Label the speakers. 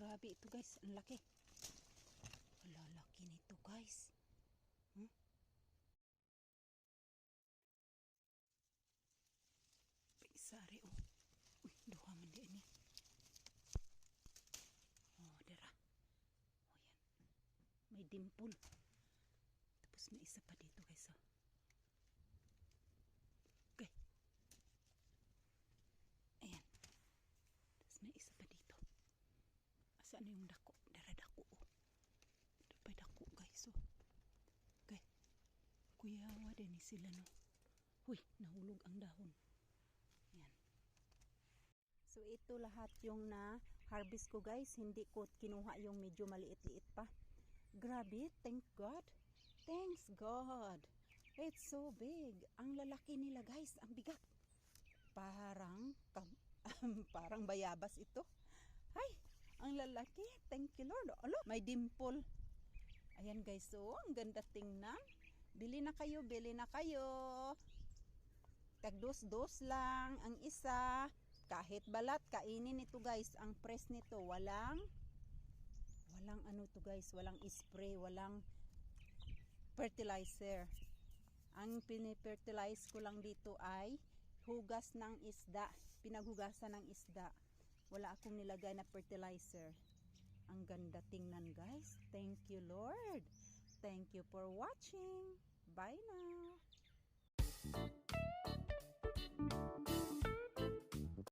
Speaker 1: Grabe ito guys, ang laki. Wala, laki nito guys. Paisari oh. Uy, duha man di ini. Oh, dira. Oh, yan. May dimple. Tapos may isa pa dito guys oh. Okay. Ayan. Tapos may isa pa dito. Saan yung dako? Dara dako oh. Dapay dako guys oh. Okay. Kuyawa din sila no. Huy, nahulog ang dahon. Ayan. So ito lahat yung na harvest ko guys. Hindi ko kinuha yung medyo maliit-liit pa. Grabe, thank God. Thanks God. It's so big. Ang lalaki nila guys, ang bigat. Parang bayabas ito. Ay, ang lalaki. Thank you Lord. Alo, may dimple. Ayan guys, so ang ganda tingnan. Bili na kayo, bili na kayo. Tagdos-dos lang ang isa. Kahit balat, kainin ito guys. Ang press nito, walang ano to guys, walang spray, walang fertilizer. Ang pinifertilize ko lang dito ay hugas ng isda. Pinaghugasan ng isda. Wala akong nilagay na fertilizer. Ang ganda tingnan guys. Thank you Lord. Thank you for watching. Bye now.